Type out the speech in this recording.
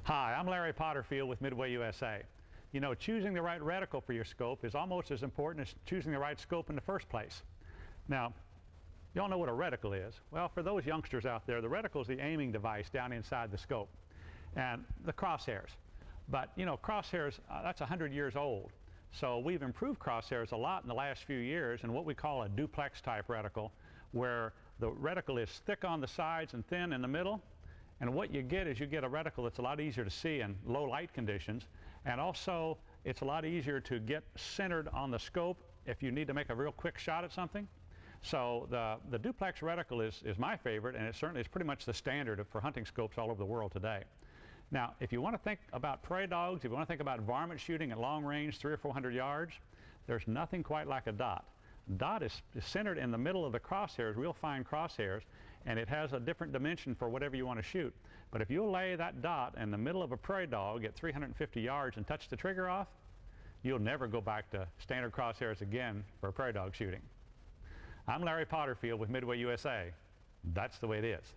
Hi, I'm Larry Potterfield with MidwayUSA. You know, choosing the right reticle for your scope is almost as important as choosing the right scope in the first place. Now, you all know what a reticle is. Well, for those youngsters out there, the reticle is the aiming device down inside the scope, and the crosshairs. But, you know, crosshairs, that's 100 years old. So we've improved crosshairs a lot in the last few years in what we call a duplex type reticle, where the reticle is thick on the sides and thin in the middle. And what you get is you get a reticle that's a lot easier to see in low light conditions, and also it's a lot easier to get centered on the scope if you need to make a real quick shot at something. So the duplex reticle is my favorite, and it certainly is pretty much the standard for hunting scopes all over the world today. Now, if you want to think about prairie dogs, if you want to think about varmint shooting at long range, 300 or 400 yards, there's nothing quite like a dot. Dot is centered in the middle of the crosshairs, real fine crosshairs, and it has a different dimension for whatever you want to shoot. But if you lay that dot in the middle of a prairie dog at 350 yards and touch the trigger off, you'll never go back to standard crosshairs again for prairie dog shooting. I'm Larry Potterfield with MidwayUSA. That's the way it is.